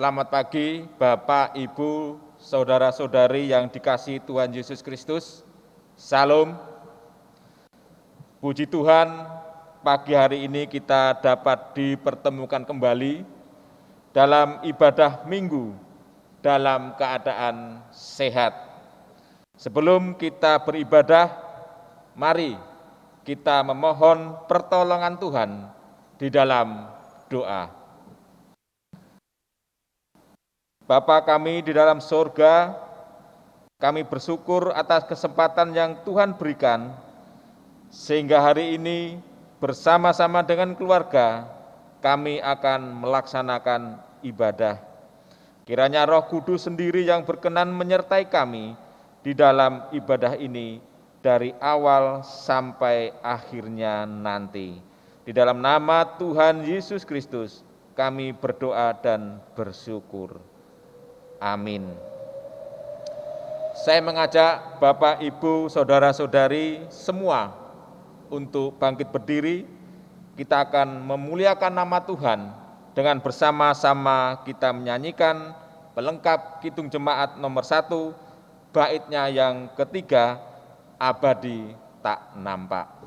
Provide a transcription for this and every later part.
Selamat pagi Bapak, Ibu, Saudara-saudari yang dikasihi Tuhan Yesus Kristus. Salam. Puji Tuhan, pagi hari ini kita dapat dipertemukan kembali dalam ibadah minggu dalam keadaan sehat. Sebelum kita beribadah, mari kita memohon pertolongan Tuhan di dalam doa. Bapa kami di dalam sorga, kami bersyukur atas kesempatan yang Tuhan berikan, sehingga hari ini bersama-sama dengan keluarga, kami akan melaksanakan ibadah. Kiranya Roh Kudus sendiri yang berkenan menyertai kami di dalam ibadah ini dari awal sampai akhirnya nanti. Di dalam nama Tuhan Yesus Kristus, kami berdoa dan bersyukur. Amin. Saya mengajak Bapak, Ibu, Saudara-saudari semua untuk bangkit berdiri. Kita akan memuliakan nama Tuhan dengan bersama-sama kita menyanyikan pelengkap Kidung Jemaat nomor 1, baitnya yang ketiga, abadi tak nampak.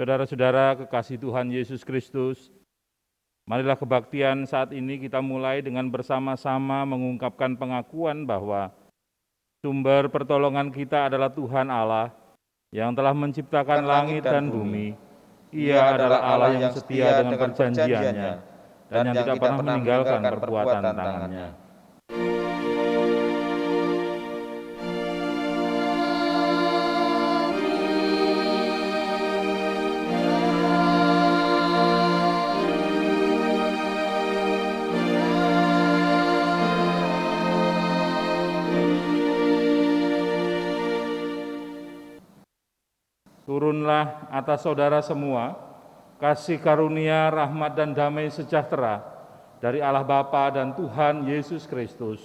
Saudara-saudara kekasih Tuhan Yesus Kristus, marilah kebaktian saat ini kita mulai dengan bersama-sama mengungkapkan pengakuan bahwa sumber pertolongan kita adalah Tuhan Allah yang telah menciptakan langit dan bumi. Ia adalah Allah yang setia dengan perjanjiannya dan yang tidak pernah meninggalkan perbuatan tangannya. Turunlah atas saudara semua kasih karunia, rahmat dan damai sejahtera dari Allah Bapa dan Tuhan Yesus Kristus.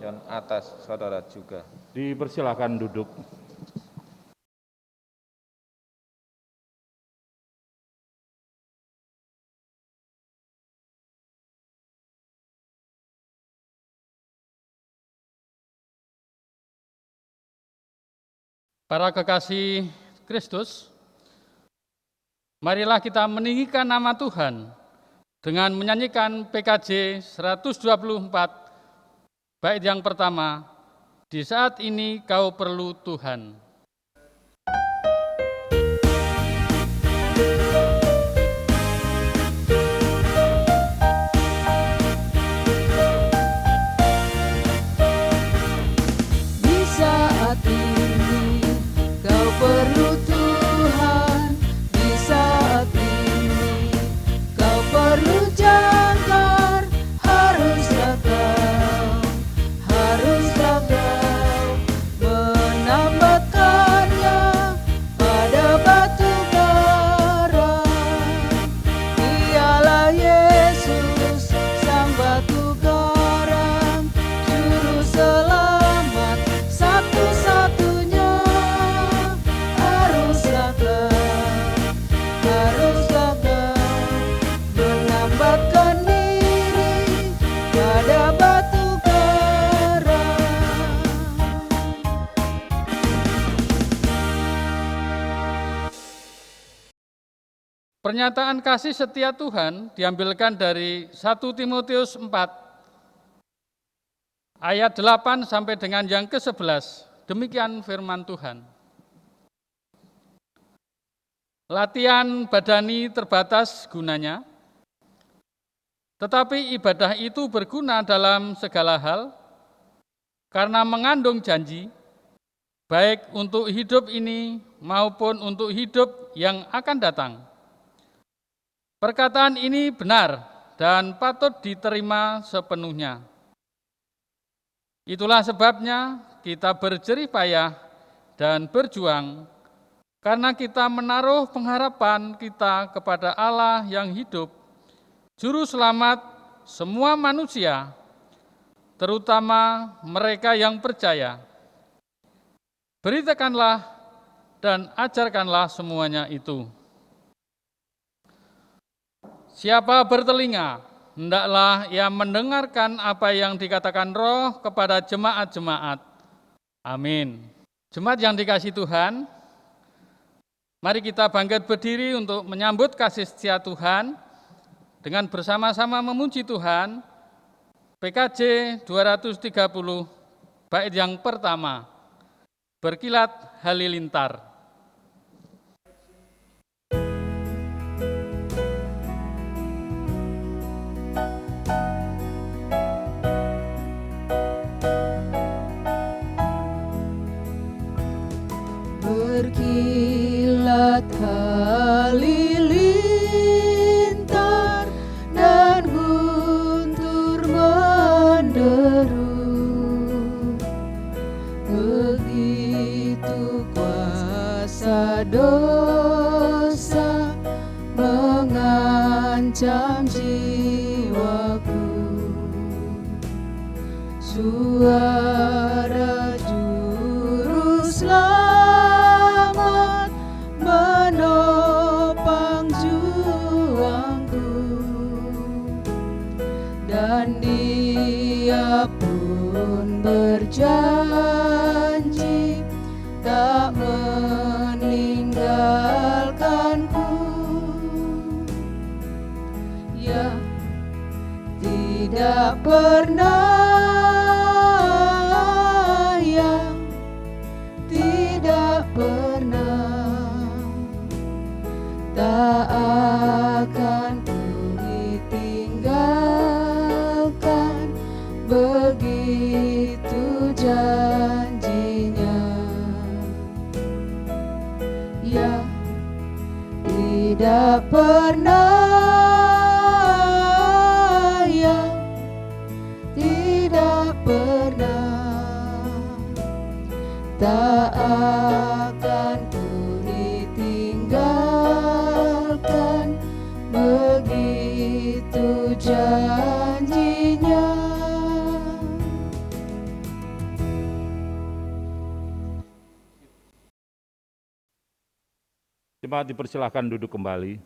Dan atas saudara juga. Dipersilakan duduk. Para kekasih Kristus, marilah kita meninggikan nama Tuhan dengan menyanyikan PKJ 124, bait yang pertama, di saat ini kau perlu Tuhan. Pernyataan kasih setia Tuhan diambilkan dari 1 Timotius 4 ayat 8 sampai dengan yang ke-11. Demikian firman Tuhan. Latihan badani terbatas gunanya, tetapi ibadah itu berguna dalam segala hal karena mengandung janji, baik untuk hidup ini maupun untuk hidup yang akan datang. Perkataan ini benar dan patut diterima sepenuhnya. Itulah sebabnya kita berjerih payah dan berjuang, karena kita menaruh pengharapan kita kepada Allah yang hidup, Juru Selamat semua manusia, terutama mereka yang percaya. Beritakanlah dan ajarkanlah semuanya itu. Siapa bertelinga, hendaklah ia mendengarkan apa yang dikatakan Roh kepada jemaat-jemaat. Amin. Jemaat yang dikasihi Tuhan, mari kita bangkit berdiri untuk menyambut kasih setia Tuhan dengan bersama-sama memuji Tuhan. PKJ 230, bait yang pertama, Berkilat Halilintar. Berkilat halilintar dan guntur menderu, begitu kuasa dosa mengancam jiwaku. Suara juru selamat menopang juangku, dan Dia pun berjanji tak meninggalkanku. Ya, tidak pernah, ya, tidak pernah, tak akan ku ditinggalkan, begitu janjinya. Ya, tidak pernah, ya, tidak pernah, tak akan ku ditinggalkan, begitu janjinya. Jemaat dipersilahkan duduk kembali.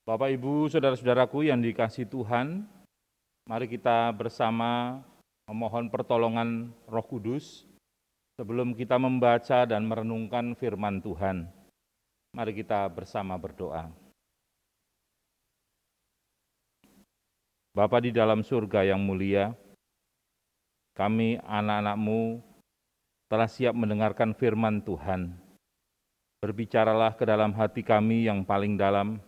Bapak, Ibu, saudara-saudaraku yang dikasihi Tuhan, mari kita bersama memohon pertolongan Roh Kudus sebelum kita membaca dan merenungkan firman Tuhan. Mari kita bersama berdoa. Bapa di dalam surga yang mulia, kami anak-anak-Mu telah siap mendengarkan firman Tuhan. Berbicaralah ke dalam hati kami yang paling dalam,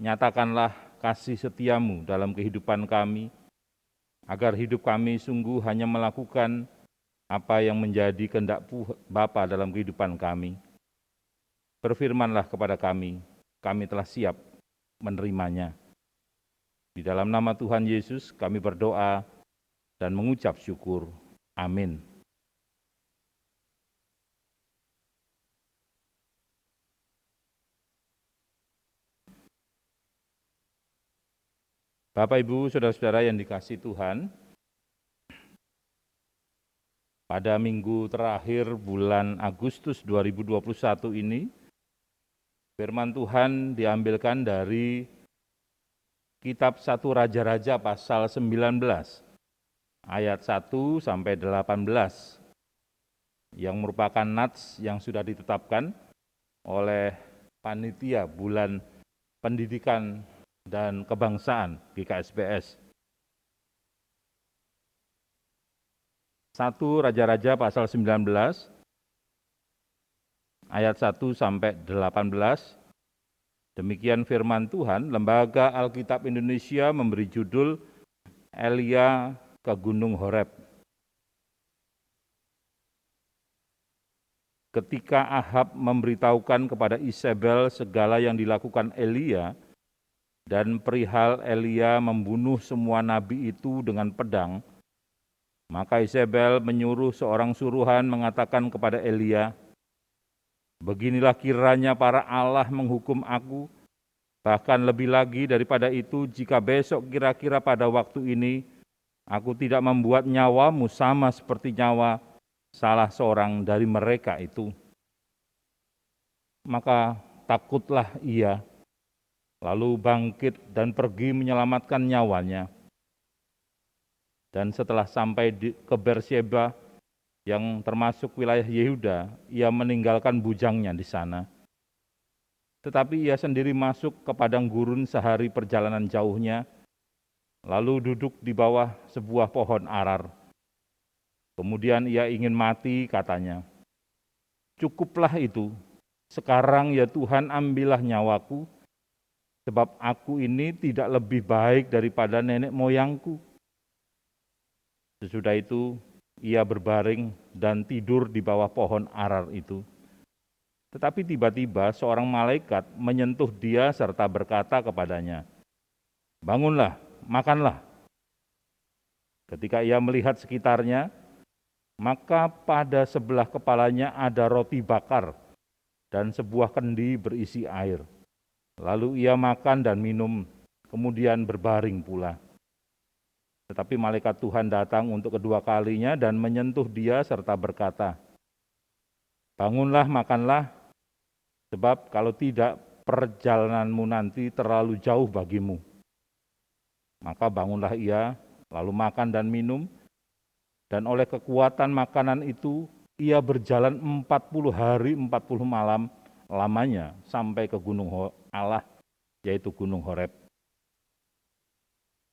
nyatakanlah kasih setia-Mu dalam kehidupan kami, agar hidup kami sungguh hanya melakukan apa yang menjadi kehendak Bapa dalam kehidupan kami. Berfirmanlah kepada kami telah siap menerimanya. Di dalam nama Tuhan Yesus kami berdoa dan mengucap syukur. Amin. Bapak, Ibu, saudara-saudara yang dikasihi Tuhan, pada minggu terakhir bulan Agustus 2021 ini, firman Tuhan diambilkan dari kitab 1 Raja-Raja pasal 19, ayat 1 sampai 18, yang merupakan nats yang sudah ditetapkan oleh panitia bulan pendidikan dan Kebangsaan GKSBS. 1 Raja-Raja pasal 19 ayat 1 sampai 18. Demikian firman Tuhan. Lembaga Alkitab Indonesia memberi judul Elia ke Gunung Horeb. Ketika Ahab memberitahukan kepada Isabel segala yang dilakukan Elia dan perihal Elia membunuh semua nabi itu dengan pedang, maka Isabel menyuruh seorang suruhan mengatakan kepada Elia, "Beginilah kiranya para Allah menghukum aku, bahkan lebih lagi daripada itu, jika besok kira-kira pada waktu ini, aku tidak membuat nyawamu sama seperti nyawa salah seorang dari mereka itu." Maka takutlah ia, lalu bangkit dan pergi menyelamatkan nyawanya. Dan setelah sampai ke Berseba, yang termasuk wilayah Yehuda, ia meninggalkan bujangnya di sana. Tetapi ia sendiri masuk ke padang gurun sehari perjalanan jauhnya, lalu duduk di bawah sebuah pohon arar. Kemudian ia ingin mati, katanya, "Cukuplah itu, sekarang ya Tuhan, ambillah nyawaku, sebab aku ini tidak lebih baik daripada nenek moyangku." Sesudah itu, ia berbaring dan tidur di bawah pohon arar itu. Tetapi tiba-tiba seorang malaikat menyentuh dia serta berkata kepadanya, "Bangunlah, makanlah." Ketika ia melihat sekitarnya, maka pada sebelah kepalanya ada roti bakar dan sebuah kendi berisi air. Lalu ia makan dan minum, kemudian berbaring pula. Tetapi malaikat Tuhan datang untuk kedua kalinya dan menyentuh dia serta berkata, "Bangunlah, makanlah, sebab kalau tidak perjalananmu nanti terlalu jauh bagimu." Maka bangunlah ia, lalu makan dan minum, dan oleh kekuatan makanan itu ia berjalan 40 hari 40 malam lamanya sampai ke gunung Allah, yaitu Gunung Horeb.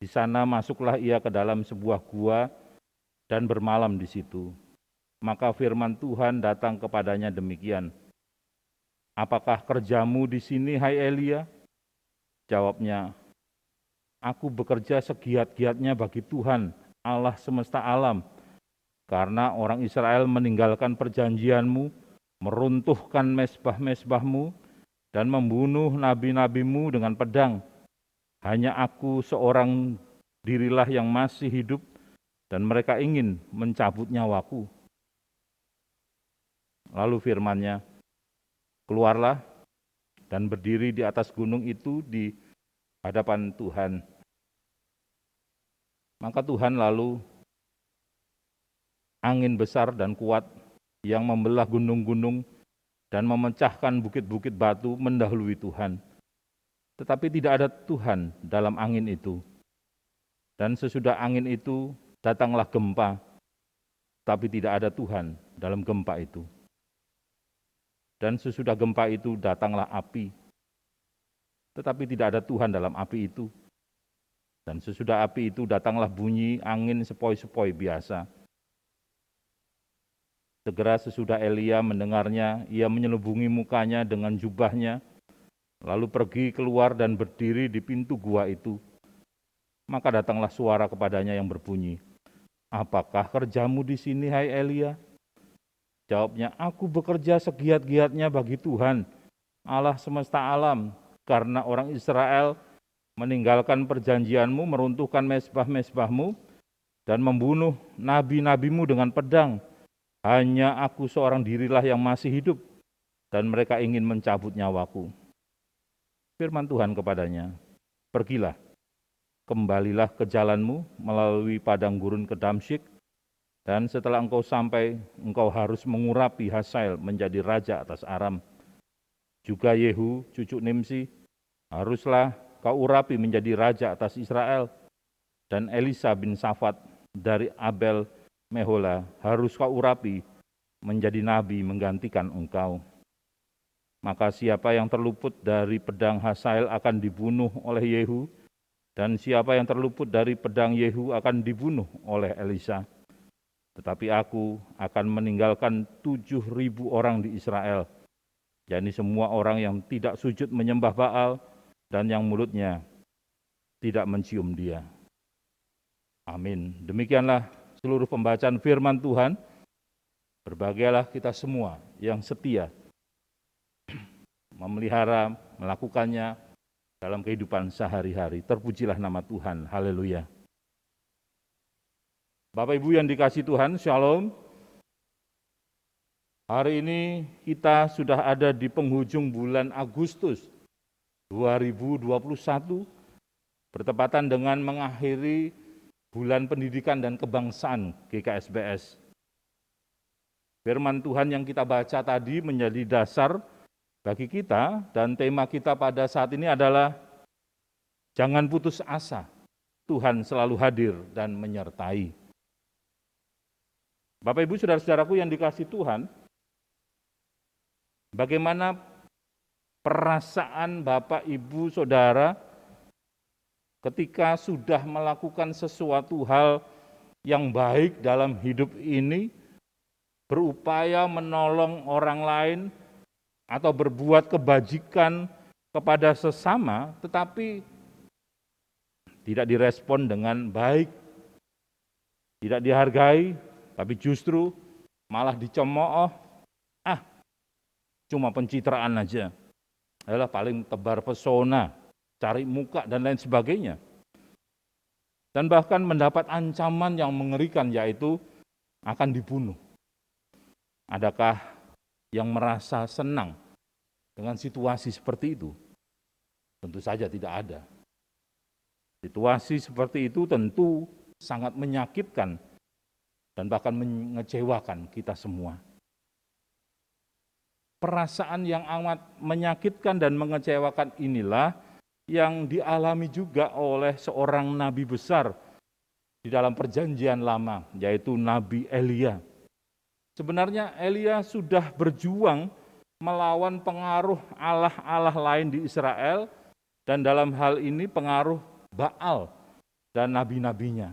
Di sana masuklah ia ke dalam sebuah gua dan bermalam di situ. Maka firman Tuhan datang kepadanya demikian, "Apakah kerjamu di sini, hai Elia?" Jawabnya, "Aku bekerja segiat-giatnya bagi Tuhan, Allah semesta alam, karena orang Israel meninggalkan perjanjianmu, meruntuhkan mezbah-mezbahmu, dan membunuh nabi-nabimu dengan pedang. Hanya aku seorang dirilah yang masih hidup, dan mereka ingin mencabut nyawaku." Lalu firman-Nya, "Keluarlah dan berdiri di atas gunung itu di hadapan Tuhan." Maka Tuhan lalu angin besar dan kuat yang membelah gunung-gunung dan memecahkan bukit-bukit batu mendahului Tuhan. Tetapi tidak ada Tuhan dalam angin itu. Dan sesudah angin itu datanglah gempa, tapi tidak ada Tuhan dalam gempa itu. Dan sesudah gempa itu datanglah api, tetapi tidak ada Tuhan dalam api itu. Dan sesudah api itu datanglah bunyi angin sepoi-sepoi biasa. Segera sesudah Elia mendengarnya, ia menyelubungi mukanya dengan jubahnya, lalu pergi keluar dan berdiri di pintu gua itu. Maka datanglah suara kepadanya yang berbunyi, "Apakah kerjamu di sini, hai Elia?" Jawabnya, "Aku bekerja segiat-giatnya bagi Tuhan, Allah semesta alam, karena orang Israel meninggalkan perjanjianmu, meruntuhkan mezbah-mezbahmu, dan membunuh nabi-nabimu dengan pedang. Hanya aku seorang dirilah yang masih hidup, dan mereka ingin mencabut nyawaku." Firman Tuhan kepadanya, "Pergilah, kembalilah ke jalanmu melalui padang gurun ke Damsyik, dan setelah engkau sampai, engkau harus mengurapi Hazael menjadi raja atas Aram. Juga Yehu, cucu Nimsi, haruslah kau urapi menjadi raja atas Israel, dan Elisa bin Safat dari Abel Mehola harus kau urapi menjadi nabi menggantikan engkau." Maka siapa yang terluput dari pedang Hazael akan dibunuh oleh Yehu, dan siapa yang terluput dari pedang Yehu akan dibunuh oleh Elisa. Tetapi aku akan meninggalkan 7.000 orang di Israel, yakni semua orang yang tidak sujud menyembah Baal dan yang mulutnya tidak mencium dia. Amin. Demikianlah seluruh pembacaan firman Tuhan. Berbahagialah kita semua yang setia memelihara, melakukannya dalam kehidupan sehari-hari. Terpujilah nama Tuhan. Haleluya. Bapak Ibu yang dikasihi Tuhan, Shalom. Hari ini kita sudah ada di penghujung bulan Agustus 2021, bertepatan dengan mengakhiri bulan pendidikan dan kebangsaan GKSBS. Firman Tuhan yang kita baca tadi menjadi dasar bagi kita, dan tema kita pada saat ini adalah jangan putus asa, Tuhan selalu hadir dan menyertai. Bapak Ibu saudara-saudaraku yang dikasihi Tuhan, bagaimana perasaan Bapak Ibu saudara ketika sudah melakukan sesuatu hal yang baik dalam hidup ini, berupaya menolong orang lain, atau berbuat kebajikan kepada sesama, tetapi tidak direspon dengan baik, tidak dihargai, tapi justru malah dicemooh, cuma pencitraan aja, adalah paling tebar pesona, cari muka dan lain sebagainya. Dan bahkan mendapat ancaman yang mengerikan, yaitu akan dibunuh. Adakah yang merasa senang dengan situasi seperti itu? Tentu saja tidak ada. Situasi seperti itu tentu sangat menyakitkan dan bahkan mengecewakan kita semua. Perasaan yang amat menyakitkan dan mengecewakan inilah yang dialami juga oleh seorang nabi besar di dalam perjanjian lama, yaitu Nabi Elia. Sebenarnya Elia sudah berjuang melawan pengaruh Allah-Allah lain di Israel, dan dalam hal ini pengaruh Baal dan nabi-nabinya.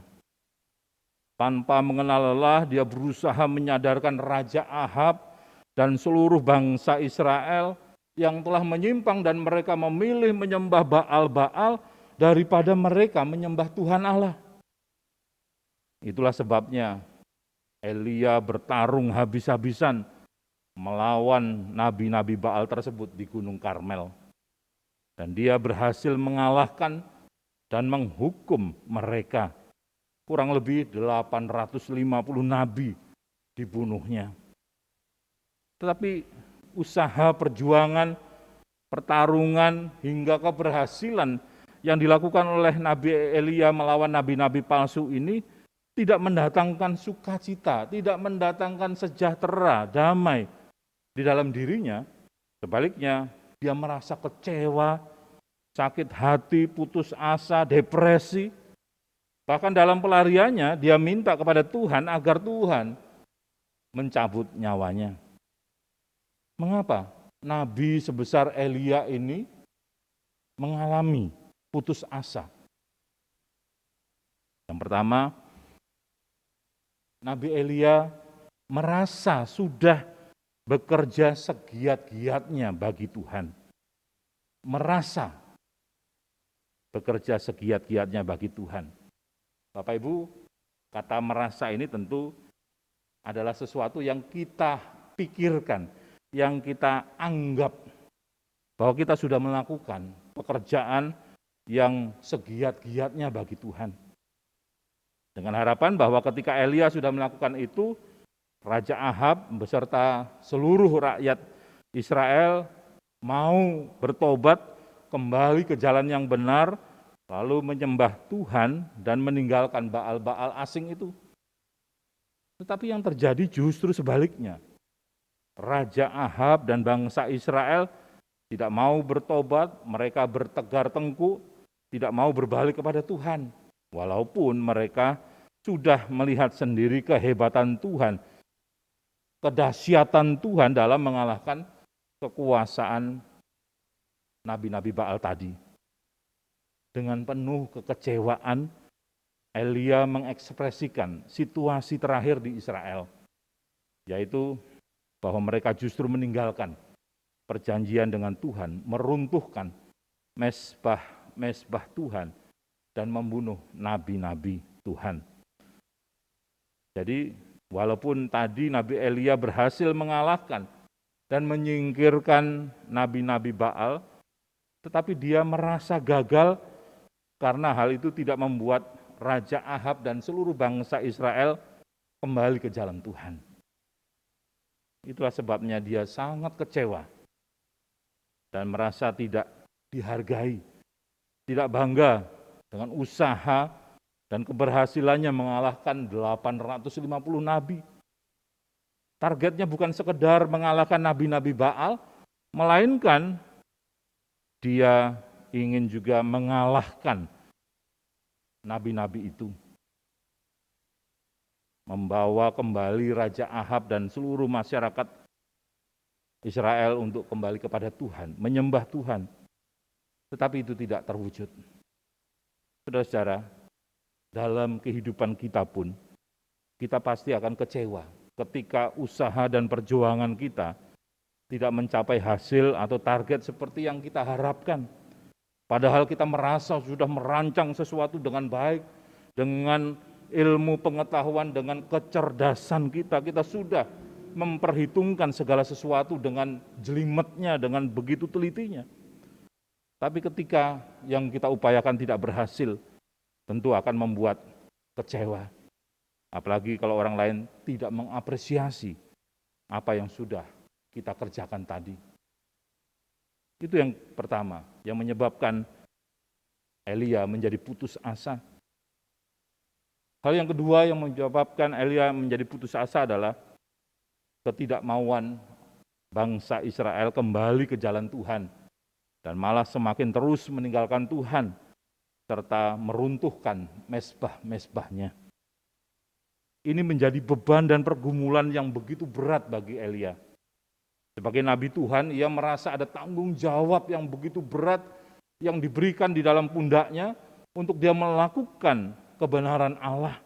Tanpa mengenal lelah, dia berusaha menyadarkan Raja Ahab dan seluruh bangsa Israel yang telah menyimpang dan mereka memilih menyembah Baal-Baal daripada mereka menyembah Tuhan Allah. Itulah sebabnya Elia bertarung habis-habisan melawan nabi-nabi Baal tersebut di Gunung Karmel. Dan dia berhasil mengalahkan dan menghukum mereka. Kurang lebih 850 nabi dibunuhnya. Tetapi usaha perjuangan, pertarungan, hingga keberhasilan yang dilakukan oleh Nabi Elia melawan nabi-nabi palsu ini tidak mendatangkan sukacita, tidak mendatangkan sejahtera, damai di dalam dirinya. Sebaliknya, dia merasa kecewa, sakit hati, putus asa, depresi. Bahkan dalam pelariannya, dia minta kepada Tuhan agar Tuhan mencabut nyawanya. Mengapa nabi sebesar Elia ini mengalami putus asa? Yang pertama, Nabi Elia merasa sudah bekerja segiat-giatnya bagi Tuhan. Merasa bekerja segiat-giatnya bagi Tuhan. Bapak Ibu, kata merasa ini tentu adalah sesuatu yang kita pikirkan, yang kita anggap bahwa kita sudah melakukan pekerjaan yang segiat-giatnya bagi Tuhan. Dengan harapan bahwa ketika Elia sudah melakukan itu, Raja Ahab beserta seluruh rakyat Israel mau bertobat kembali ke jalan yang benar, lalu menyembah Tuhan dan meninggalkan Baal-Baal asing itu. Tetapi yang terjadi justru sebaliknya. Raja Ahab dan bangsa Israel tidak mau bertobat, mereka bertegar tengkuk, tidak mau berbalik kepada Tuhan. Walaupun mereka sudah melihat sendiri kehebatan Tuhan, kedahsyatan Tuhan dalam mengalahkan kekuasaan nabi-nabi Baal tadi. Dengan penuh kekecewaan, Elia mengekspresikan situasi terakhir di Israel, yaitu bahwa mereka justru meninggalkan perjanjian dengan Tuhan, meruntuhkan mesbah Tuhan, dan membunuh nabi-nabi Tuhan. Jadi, walaupun tadi Nabi Elia berhasil mengalahkan dan menyingkirkan nabi-nabi Baal, tetapi dia merasa gagal karena hal itu tidak membuat Raja Ahab dan seluruh bangsa Israel kembali ke jalan Tuhan. Itulah sebabnya dia sangat kecewa dan merasa tidak dihargai, tidak bangga dengan usaha dan keberhasilannya mengalahkan 850 nabi. Targetnya bukan sekedar mengalahkan nabi-nabi Baal, melainkan dia ingin juga mengalahkan nabi-nabi itu. Membawa kembali Raja Ahab dan seluruh masyarakat Israel untuk kembali kepada Tuhan, menyembah Tuhan. Tetapi itu tidak terwujud. Saudara-saudara, dalam kehidupan kita pun, kita pasti akan kecewa ketika usaha dan perjuangan kita tidak mencapai hasil atau target seperti yang kita harapkan. Padahal kita merasa sudah merancang sesuatu dengan baik, dengan ilmu pengetahuan, dengan kecerdasan kita sudah memperhitungkan segala sesuatu dengan jelimetnya, dengan begitu telitinya. Tapi ketika yang kita upayakan tidak berhasil, tentu akan membuat kecewa. Apalagi kalau orang lain tidak mengapresiasi apa yang sudah kita kerjakan tadi. Itu yang pertama, yang menyebabkan Elia menjadi putus asa. Hal yang kedua yang menyebabkan Elia menjadi putus asa adalah ketidakmauan bangsa Israel kembali ke jalan Tuhan dan malah semakin terus meninggalkan Tuhan serta meruntuhkan mesbah-mesbahnya. Ini menjadi beban dan pergumulan yang begitu berat bagi Elia. Sebagai nabi Tuhan, ia merasa ada tanggung jawab yang begitu berat yang diberikan di dalam pundaknya untuk dia melakukan kebenaran Allah.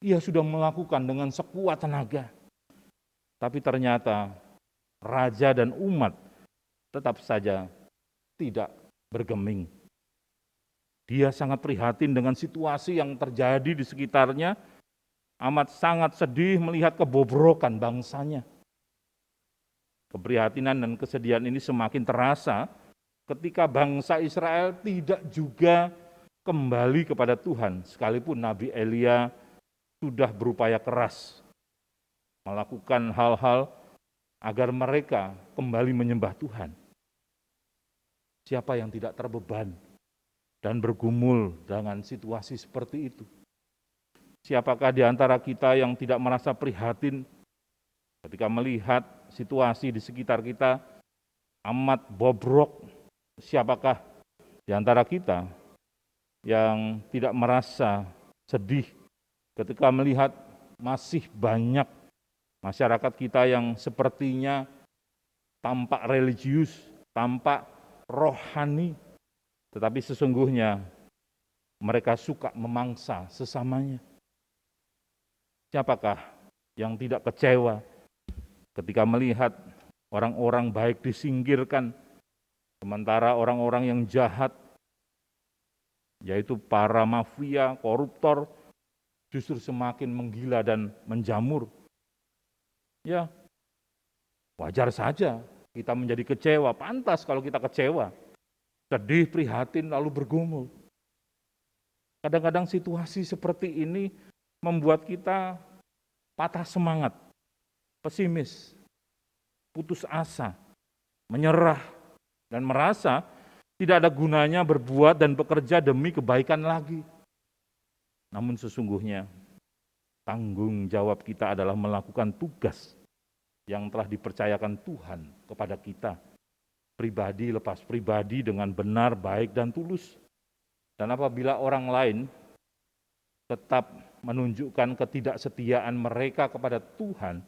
Ia sudah melakukan dengan sekuat tenaga. Tapi ternyata raja dan umat tetap saja tidak bergeming. Dia sangat prihatin dengan situasi yang terjadi di sekitarnya, amat sangat sedih melihat kebobrokan bangsanya. Keprihatinan dan kesedihan ini semakin terasa ketika bangsa Israel tidak juga kembali kepada Tuhan, sekalipun Nabi Elia sudah berupaya keras melakukan hal-hal agar mereka kembali menyembah Tuhan. Siapa yang tidak terbeban dan bergumul dengan situasi seperti itu? Siapakah di antara kita yang tidak merasa prihatin ketika melihat situasi di sekitar kita amat bobrok? Siapakah di antara kita yang tidak merasa sedih ketika melihat masih banyak masyarakat kita yang sepertinya tampak religius, tampak rohani, tetapi sesungguhnya mereka suka memangsa sesamanya? Siapakah yang tidak kecewa ketika melihat orang-orang baik disingkirkan, sementara orang-orang yang jahat, yaitu para mafia, koruptor, justru semakin menggila dan menjamur? Ya, wajar saja kita menjadi kecewa, pantas kalau kita kecewa, sedih, prihatin, lalu bergumul. Kadang-kadang situasi seperti ini membuat kita patah semangat, pesimis, putus asa, menyerah, dan merasa tidak ada gunanya berbuat dan bekerja demi kebaikan lagi. Namun sesungguhnya tanggung jawab kita adalah melakukan tugas yang telah dipercayakan Tuhan kepada kita, pribadi lepas pribadi, dengan benar, baik, dan tulus. Dan apabila orang lain tetap menunjukkan ketidaksetiaan mereka kepada Tuhan,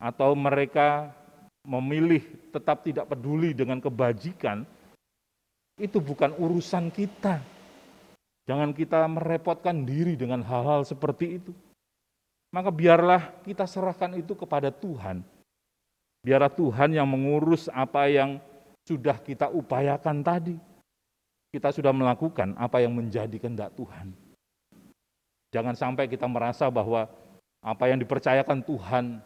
atau mereka memilih tetap tidak peduli dengan kebajikan, itu bukan urusan kita. Jangan kita merepotkan diri dengan hal-hal seperti itu. Maka biarlah kita serahkan itu kepada Tuhan. Biarlah Tuhan yang mengurus apa yang sudah kita upayakan tadi. Kita sudah melakukan apa yang menjadi kehendak Tuhan. Jangan sampai kita merasa bahwa apa yang dipercayakan Tuhan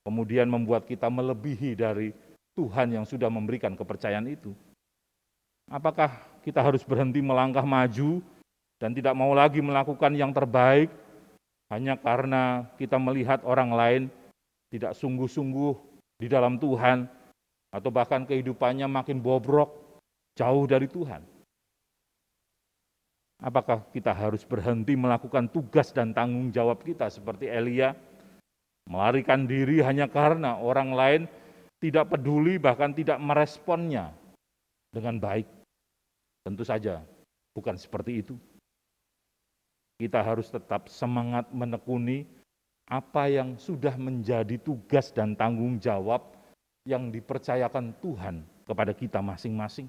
kemudian membuat kita melebihi dari Tuhan yang sudah memberikan kepercayaan itu. Apakah kita harus berhenti melangkah maju dan tidak mau lagi melakukan yang terbaik hanya karena kita melihat orang lain tidak sungguh-sungguh di dalam Tuhan atau bahkan kehidupannya makin bobrok jauh dari Tuhan? Apakah kita harus berhenti melakukan tugas dan tanggung jawab kita seperti Elia, melarikan diri hanya karena orang lain tidak peduli bahkan tidak meresponnya dengan baik? Tentu saja bukan seperti itu. Kita harus tetap semangat menekuni apa yang sudah menjadi tugas dan tanggung jawab yang dipercayakan Tuhan kepada kita masing-masing.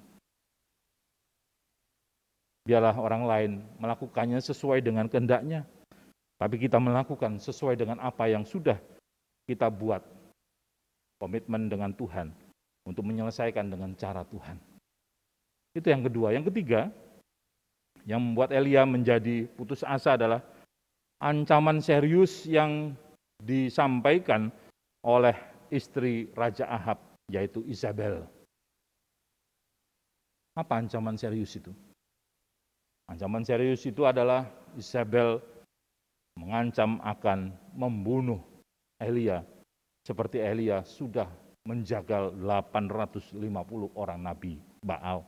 Biarlah orang lain melakukannya sesuai dengan kehendaknya, tapi kita melakukan sesuai dengan apa yang sudah kita buat, komitmen dengan Tuhan untuk menyelesaikan dengan cara Tuhan. Itu yang kedua. Yang ketiga, yang membuat Elia menjadi putus asa adalah ancaman serius yang disampaikan oleh istri Raja Ahab, yaitu Isabel. Apa ancaman serius itu? Ancaman serius itu adalah Isabel mengancam akan membunuh Elia, seperti Elia sudah menjagal 850 orang nabi Baal.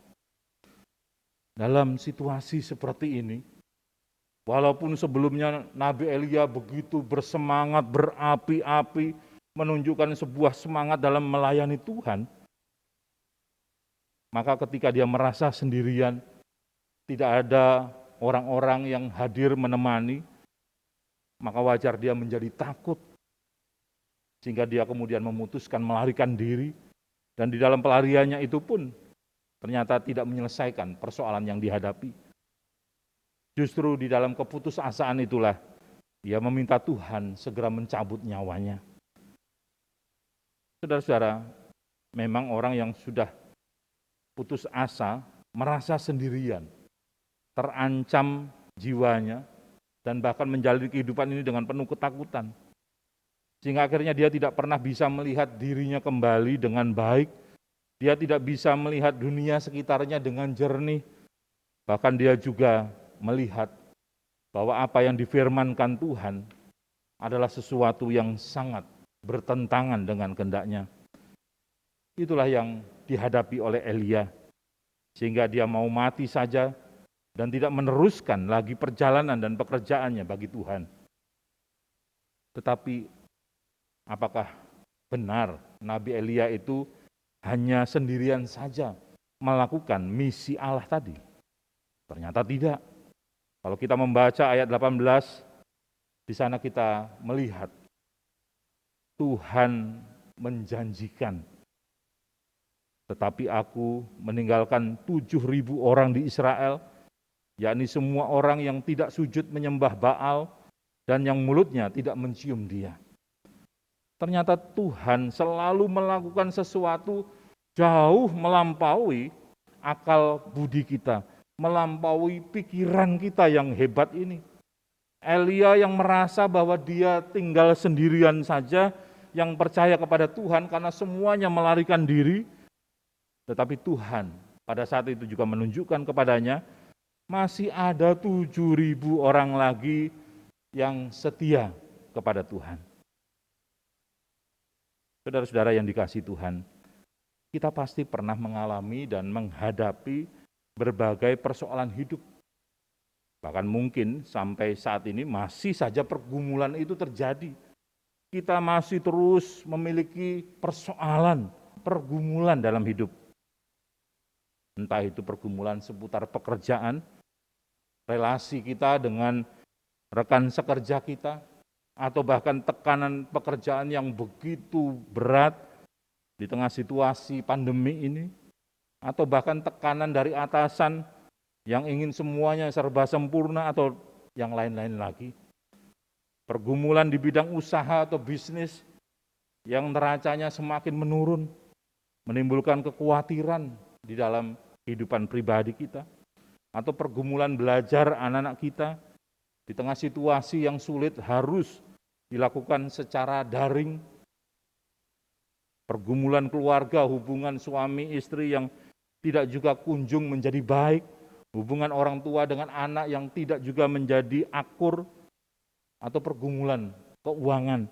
Dalam situasi seperti ini, walaupun sebelumnya Nabi Elia begitu bersemangat, berapi-api, menunjukkan sebuah semangat dalam melayani Tuhan, maka ketika dia merasa sendirian, tidak ada orang-orang yang hadir menemani, maka wajar dia menjadi takut, sehingga dia kemudian memutuskan melarikan diri, dan di dalam pelariannya itu pun ternyata tidak menyelesaikan persoalan yang dihadapi. Justru di dalam keputusasaan itulah dia meminta Tuhan segera mencabut nyawanya. Saudara-saudara, memang orang yang sudah putus asa, merasa sendirian, terancam jiwanya, dan bahkan menjalani kehidupan ini dengan penuh ketakutan. Sehingga akhirnya dia tidak pernah bisa melihat dirinya kembali dengan baik, dia tidak bisa melihat dunia sekitarnya dengan jernih, bahkan dia juga melihat bahwa apa yang difirmankan Tuhan adalah sesuatu yang sangat bertentangan dengan kehendak-Nya. Itulah yang dihadapi oleh Elia, sehingga dia mau mati saja dan tidak meneruskan lagi perjalanan dan pekerjaannya bagi Tuhan. Tetapi apakah benar Nabi Elia itu hanya sendirian saja melakukan misi Allah tadi? Ternyata tidak. Kalau kita membaca ayat 18, di sana kita melihat Tuhan menjanjikan, tetapi aku meninggalkan 7.000 orang di Israel, yakni semua orang yang tidak sujud menyembah Baal dan yang mulutnya tidak mencium Dia. Ternyata Tuhan selalu melakukan sesuatu jauh melampaui akal budi kita, melampaui pikiran kita yang hebat ini. Elia yang merasa bahwa dia tinggal sendirian saja, yang percaya kepada Tuhan karena semuanya melarikan diri, tetapi Tuhan pada saat itu juga menunjukkan kepadanya, masih ada 7.000 orang lagi yang setia kepada Tuhan. Saudara-saudara yang dikasihi Tuhan, kita pasti pernah mengalami dan menghadapi berbagai persoalan hidup. Bahkan mungkin sampai saat ini masih saja pergumulan itu terjadi. Kita masih terus memiliki persoalan, pergumulan dalam hidup. Entah itu pergumulan seputar pekerjaan, relasi kita dengan rekan sekerja kita, atau bahkan tekanan pekerjaan yang begitu berat di tengah situasi pandemi ini, atau bahkan tekanan dari atasan yang ingin semuanya serba sempurna atau yang lain-lain lagi. Pergumulan di bidang usaha atau bisnis yang neracanya semakin menurun, menimbulkan kekhawatiran di dalam kehidupan pribadi kita, atau pergumulan belajar anak-anak kita di tengah situasi yang sulit harus dilakukan secara daring, pergumulan keluarga, hubungan suami istri yang tidak juga kunjung menjadi baik, hubungan orang tua dengan anak yang tidak juga menjadi akur, atau pergumulan keuangan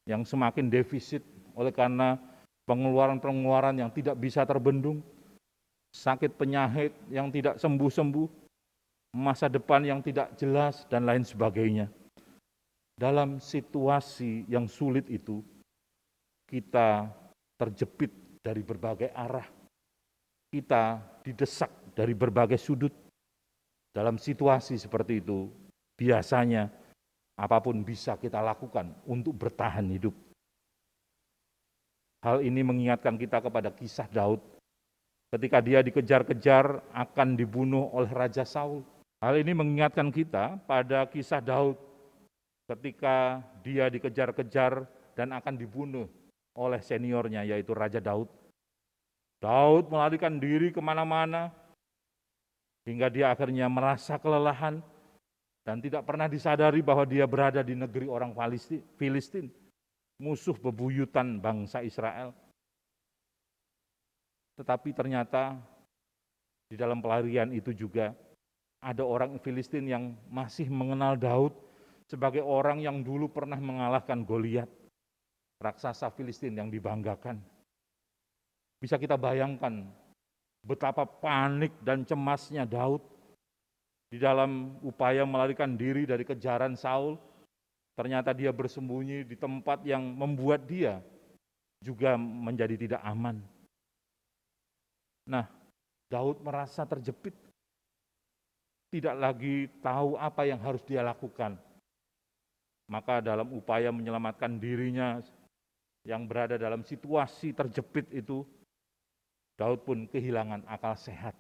yang semakin defisit oleh karena pengeluaran-pengeluaran yang tidak bisa terbendung, sakit penyakit yang tidak sembuh-sembuh, masa depan yang tidak jelas, dan lain sebagainya. Dalam situasi yang sulit itu, kita terjepit dari berbagai arah. Kita didesak dari berbagai sudut. Dalam situasi seperti itu, biasanya apapun bisa kita lakukan untuk bertahan hidup. Hal ini mengingatkan kita kepada kisah Daud ketika dia dikejar-kejar akan dibunuh oleh Raja Saul. Hal ini mengingatkan kita pada kisah Daud ketika dia dikejar-kejar dan akan dibunuh oleh seniornya, yaitu Raja Daud. Daud melarikan diri kemana-mana hingga dia akhirnya merasa kelelahan dan tidak pernah disadari bahwa dia berada di negeri orang Filistin, musuh bebuyutan bangsa Israel. Tetapi ternyata di dalam pelarian itu juga ada orang Filistin yang masih mengenal Daud sebagai orang yang dulu pernah mengalahkan Goliat, raksasa Filistin yang dibanggakan. Bisa kita bayangkan betapa panik dan cemasnya Daud di dalam upaya melarikan diri dari kejaran Saul. Ternyata dia bersembunyi di tempat yang membuat dia juga menjadi tidak aman. Nah, Daud merasa terjepit, tidak lagi tahu apa yang harus dia lakukan. Maka dalam upaya menyelamatkan dirinya yang berada dalam situasi terjepit itu, Daud pun kehilangan akal sehat.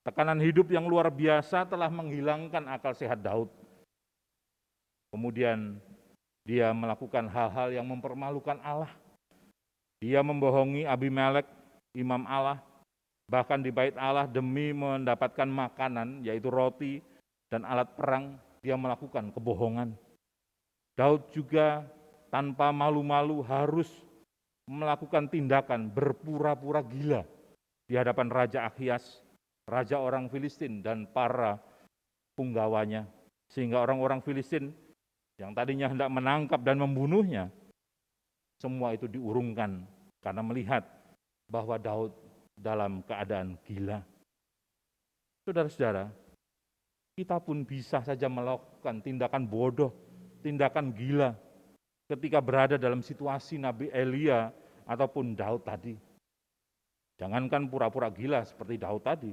Tekanan hidup yang luar biasa telah menghilangkan akal sehat Daud. Kemudian dia melakukan hal-hal yang mempermalukan Allah. Dia membohongi Abimelek, imam Allah, bahkan di bait Allah demi mendapatkan makanan, yaitu roti dan alat perang, dia melakukan kebohongan. Daud juga tanpa malu-malu harus melakukan tindakan berpura-pura gila di hadapan Raja Akhias, raja orang Filistin, dan para punggawanya, sehingga orang-orang Filistin yang tadinya hendak menangkap dan membunuhnya, semua itu diurungkan karena melihat bahwa Daud dalam keadaan gila. Saudara-saudara, kita pun bisa saja melakukan tindakan bodoh, tindakan gila ketika berada dalam situasi Nabi Elia ataupun Daud tadi. Jangankan pura-pura gila seperti Daud tadi,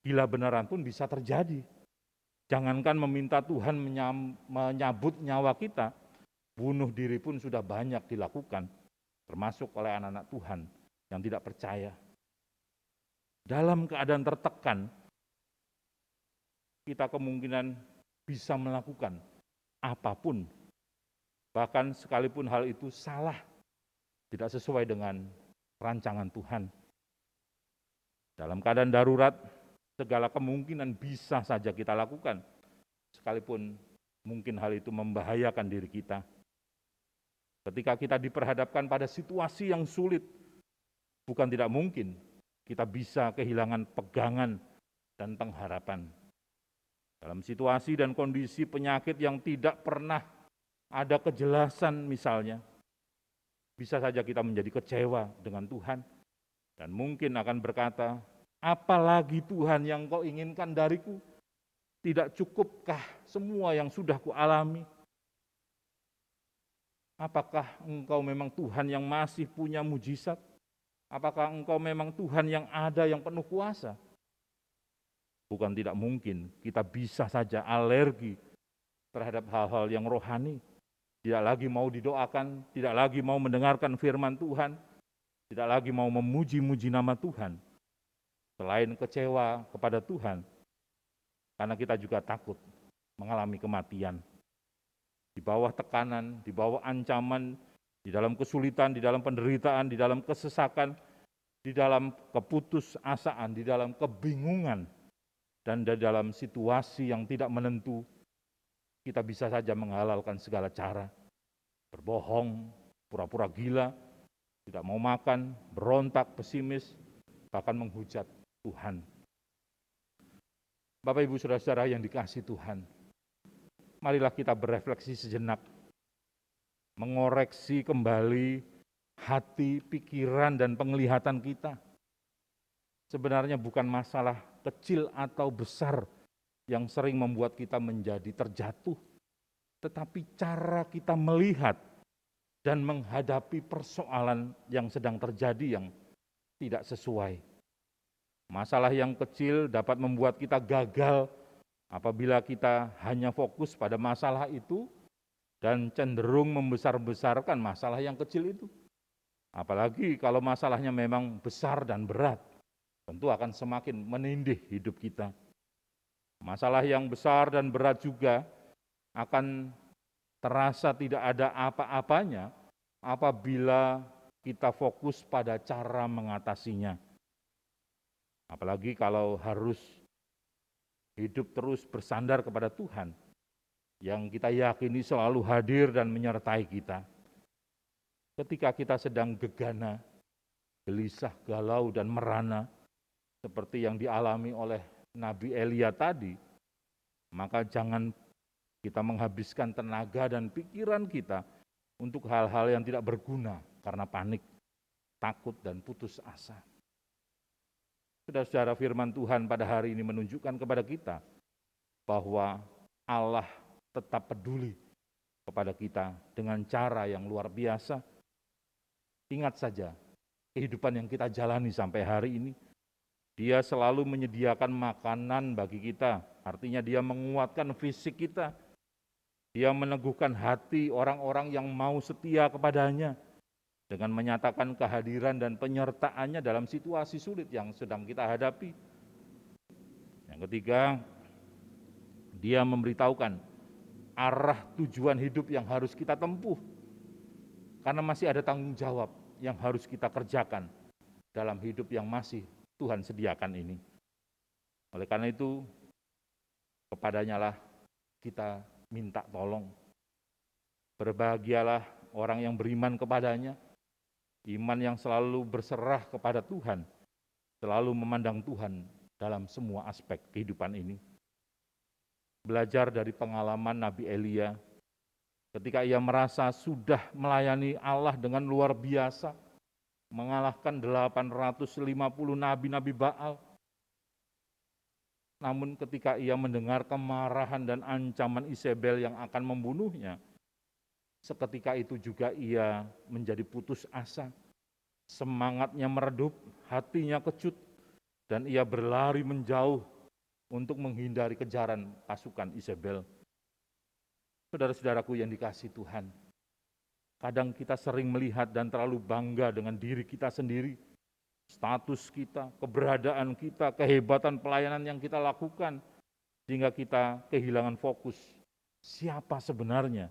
gila beneran pun bisa terjadi. Jangankan meminta Tuhan menyabut nyawa kita, bunuh diri pun sudah banyak dilakukan, termasuk oleh anak-anak Tuhan yang tidak percaya. Dalam keadaan tertekan, kita kemungkinan bisa melakukan apapun, bahkan sekalipun hal itu salah, tidak sesuai dengan rancangan Tuhan. Dalam keadaan darurat, segala kemungkinan bisa saja kita lakukan, sekalipun mungkin hal itu membahayakan diri kita. Ketika kita diperhadapkan pada situasi yang sulit, bukan tidak mungkin kita bisa kehilangan pegangan dan pengharapan. Dalam situasi dan kondisi penyakit yang tidak pernah ada kejelasan misalnya, bisa saja kita menjadi kecewa dengan Tuhan dan mungkin akan berkata, apalagi Tuhan yang Kau inginkan dariku? Tidak cukupkah semua yang sudah kualami? Apakah Engkau memang Tuhan yang masih punya mujizat? Apakah Engkau memang Tuhan yang ada, yang penuh kuasa? Bukan tidak mungkin, kita bisa saja alergi terhadap hal-hal yang rohani. Tidak lagi mau didoakan, tidak lagi mau mendengarkan firman Tuhan, tidak lagi mau memuji-muji nama Tuhan, selain kecewa kepada Tuhan, karena kita juga takut mengalami kematian. Di bawah tekanan, di bawah ancaman, di dalam kesulitan, di dalam penderitaan, di dalam kesesakan, di dalam keputusasaan, di dalam kebingungan, dan di dalam situasi yang tidak menentu, kita bisa saja menghalalkan segala cara, berbohong, pura-pura gila, tidak mau makan, berontak, pesimis, bahkan menghujat Tuhan. Bapak, Ibu, Saudara-saudara yang dikasihi Tuhan, marilah kita berefleksi sejenak, mengoreksi kembali hati, pikiran, dan penglihatan kita. Sebenarnya bukan masalah kecil atau besar yang sering membuat kita menjadi terjatuh, tetapi cara kita melihat dan menghadapi persoalan yang sedang terjadi yang tidak sesuai. Masalah yang kecil dapat membuat kita gagal apabila kita hanya fokus pada masalah itu dan cenderung membesar-besarkan masalah yang kecil itu. Apalagi kalau masalahnya memang besar dan berat, tentu akan semakin menindih hidup kita. Masalah yang besar dan berat juga akan terasa tidak ada apa-apanya apabila kita fokus pada cara mengatasinya. Apalagi kalau harus hidup terus bersandar kepada Tuhan, yang kita yakini selalu hadir dan menyertai kita. Ketika kita sedang gegana, gelisah, galau, dan merana, seperti yang dialami oleh Nabi Elia tadi, maka jangan kita menghabiskan tenaga dan pikiran kita untuk hal-hal yang tidak berguna karena panik, takut, dan putus asa. Saudara-saudara, firman Tuhan pada hari ini menunjukkan kepada kita bahwa Allah tetap peduli kepada kita dengan cara yang luar biasa. Ingat saja, kehidupan yang kita jalani sampai hari ini, Dia selalu menyediakan makanan bagi kita, artinya Dia menguatkan fisik kita, Dia meneguhkan hati orang-orang yang mau setia kepadanya, dengan menyatakan kehadiran dan penyertaannya dalam situasi sulit yang sedang kita hadapi. Yang ketiga, Dia memberitahukan arah tujuan hidup yang harus kita tempuh, karena masih ada tanggung jawab yang harus kita kerjakan dalam hidup yang masih Tuhan sediakan ini. Oleh karena itu, kepadanya lah kita minta tolong. Berbahagialah orang yang beriman kepadanya, iman yang selalu berserah kepada Tuhan, selalu memandang Tuhan dalam semua aspek kehidupan ini. Belajar dari pengalaman Nabi Elia, ketika ia merasa sudah melayani Allah dengan luar biasa, mengalahkan 850 nabi-nabi Baal. Namun ketika ia mendengar kemarahan dan ancaman Isabel yang akan membunuhnya, seketika itu juga ia menjadi putus asa, semangatnya meredup, hatinya kecut, dan ia berlari menjauh untuk menghindari kejaran pasukan Isabel. Saudara-saudaraku yang dikasihi Tuhan, kadang kita sering melihat dan terlalu bangga dengan diri kita sendiri, status kita, keberadaan kita, kehebatan pelayanan yang kita lakukan, sehingga kita kehilangan fokus siapa sebenarnya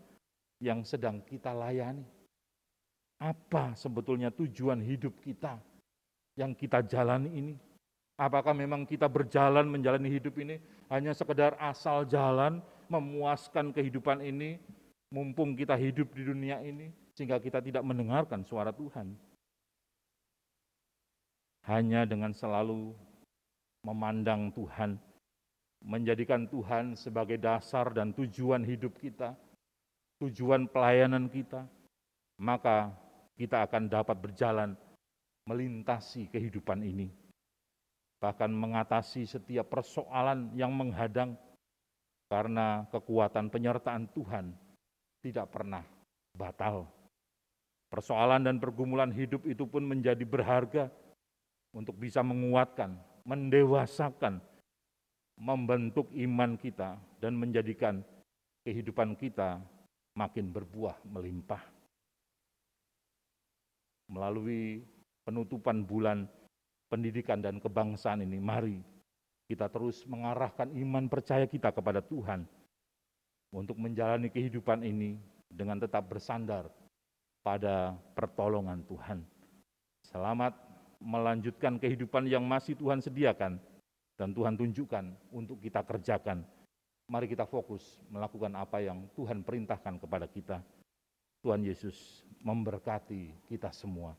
yang sedang kita layani. Apa sebetulnya tujuan hidup kita yang kita jalani ini? Apakah memang kita berjalan menjalani hidup ini hanya sekedar asal jalan, memuaskan kehidupan ini, mumpung kita hidup di dunia ini, sehingga kita tidak mendengarkan suara Tuhan? Hanya dengan selalu memandang Tuhan, menjadikan Tuhan sebagai dasar dan tujuan hidup kita, tujuan pelayanan kita, maka kita akan dapat berjalan melintasi kehidupan ini, bahkan mengatasi setiap persoalan yang menghadang, karena kekuatan penyertaan Tuhan tidak pernah batal. Persoalan dan pergumulan hidup itu pun menjadi berharga untuk bisa menguatkan, mendewasakan, membentuk iman kita, dan menjadikan kehidupan kita makin berbuah melimpah. Melalui penutupan bulan pendidikan dan kebangsaan ini, mari kita terus mengarahkan iman percaya kita kepada Tuhan untuk menjalani kehidupan ini dengan tetap bersandar pada pertolongan Tuhan. Selamat melanjutkan kehidupan yang masih Tuhan sediakan dan Tuhan tunjukkan untuk kita kerjakan. Mari kita fokus melakukan apa yang Tuhan perintahkan kepada kita. Tuhan Yesus memberkati kita semua.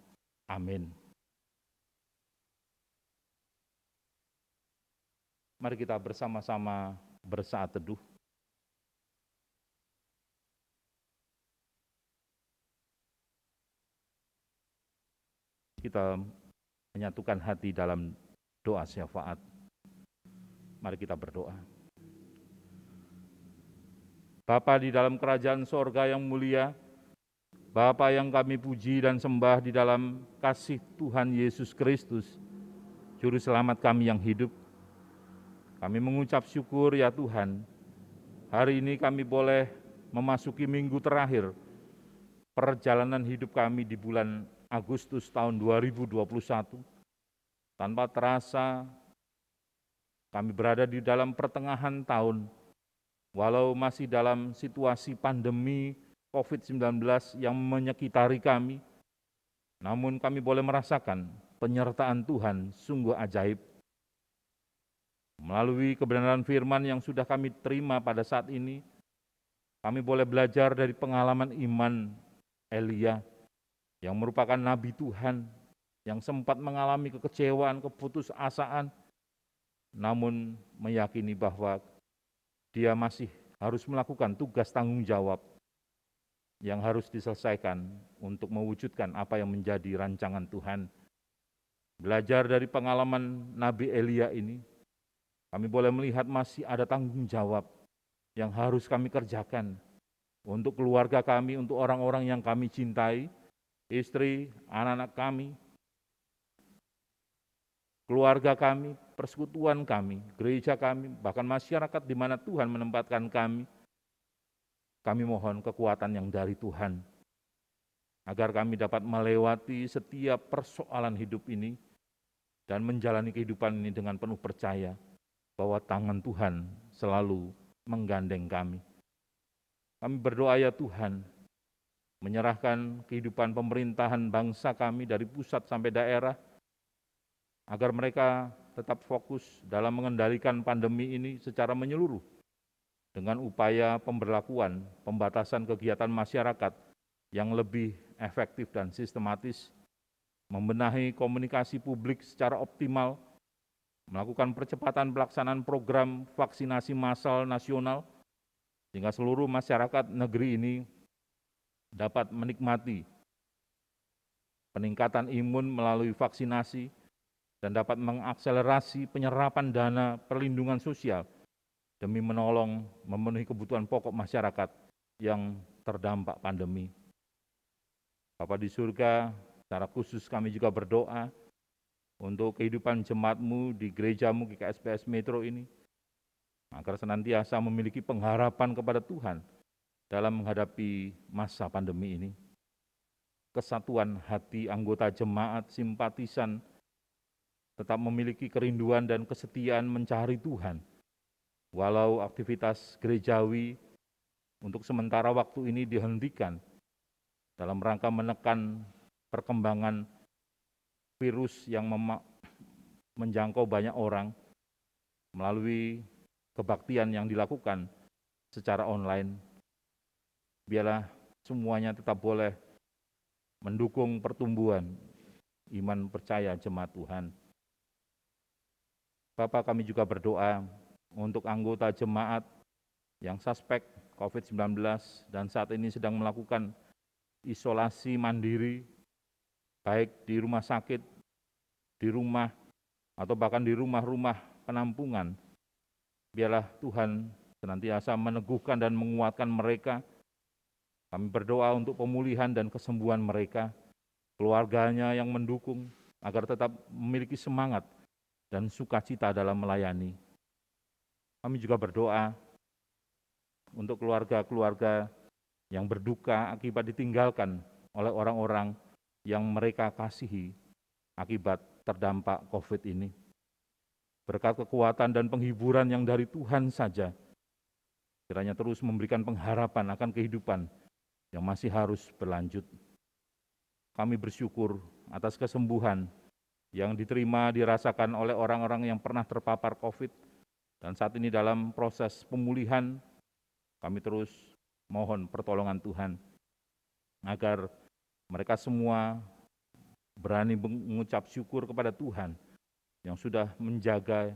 Amin. Mari kita bersama-sama bersaat teduh. Kita menyatukan hati dalam doa syafaat. Mari kita berdoa. Bapa di dalam kerajaan sorga yang mulia, Bapa yang kami puji dan sembah di dalam kasih Tuhan Yesus Kristus, Juru Selamat kami yang hidup, kami mengucap syukur ya Tuhan, hari ini kami boleh memasuki minggu terakhir perjalanan hidup kami di bulan Agustus tahun 2021. Tanpa terasa kami berada di dalam pertengahan tahun, walau masih dalam situasi pandemi COVID-19 yang menyekitari kami, namun kami boleh merasakan penyertaan Tuhan sungguh ajaib. Melalui kebenaran firman yang sudah kami terima pada saat ini, kami boleh belajar dari pengalaman iman Elia, yang merupakan nabi Tuhan, yang sempat mengalami kekecewaan, keputusasaan, namun meyakini bahwa dia masih harus melakukan tugas tanggung jawab yang harus diselesaikan untuk mewujudkan apa yang menjadi rancangan Tuhan. Belajar dari pengalaman Nabi Elia ini, kami boleh melihat masih ada tanggung jawab yang harus kami kerjakan untuk keluarga kami, untuk orang-orang yang kami cintai, istri, anak-anak kami, keluarga kami, persekutuan kami, gereja kami, bahkan masyarakat di mana Tuhan menempatkan kami. Kami mohon kekuatan yang dari Tuhan, agar kami dapat melewati setiap persoalan hidup ini dan menjalani kehidupan ini dengan penuh percaya bahwa tangan Tuhan selalu menggandeng kami. Kami berdoa ya Tuhan, menyerahkan kehidupan pemerintahan bangsa kami dari pusat sampai daerah, agar mereka tetap fokus dalam mengendalikan pandemi ini secara menyeluruh, dengan upaya pemberlakuan, pembatasan kegiatan masyarakat yang lebih efektif dan sistematis, membenahi komunikasi publik secara optimal, melakukan percepatan pelaksanaan program vaksinasi massal nasional, sehingga seluruh masyarakat negeri ini dapat menikmati peningkatan imun melalui vaksinasi dan dapat mengakselerasi penyerapan dana perlindungan sosial demi menolong memenuhi kebutuhan pokok masyarakat yang terdampak pandemi. Bapa di surga, secara khusus kami juga berdoa untuk kehidupan jemaat-Mu di gereja-Mu GKSPS Metro ini, agar senantiasa memiliki pengharapan kepada Tuhan dalam menghadapi masa pandemi ini. Kesatuan hati anggota jemaat, simpatisan, tetap memiliki kerinduan dan kesetiaan mencari Tuhan, walau aktivitas gerejawi untuk sementara waktu ini dihentikan dalam rangka menekan perkembangan virus yang menjangkau banyak orang melalui kebaktian yang dilakukan secara online. Biarlah semuanya tetap boleh mendukung pertumbuhan iman percaya jemaat Tuhan. Bapak, kami juga berdoa untuk anggota jemaat yang suspek COVID-19 dan saat ini sedang melakukan isolasi mandiri, baik di rumah sakit, di rumah, atau bahkan di rumah-rumah penampungan. Biarlah Tuhan senantiasa meneguhkan dan menguatkan mereka. Kami berdoa untuk pemulihan dan kesembuhan mereka, keluarganya yang mendukung, agar tetap memiliki semangat dan sukacita dalam melayani. Kami juga berdoa untuk keluarga-keluarga yang berduka akibat ditinggalkan oleh orang-orang yang mereka kasihi akibat terdampak COVID ini. Berkat kekuatan dan penghiburan yang dari Tuhan saja, kiranya terus memberikan pengharapan akan kehidupan yang masih harus berlanjut. Kami bersyukur atas kesembuhan yang dirasakan oleh orang-orang yang pernah terpapar COVID, dan saat ini dalam proses pemulihan, kami terus mohon pertolongan Tuhan, agar mereka semua berani mengucap syukur kepada Tuhan yang sudah menjaga,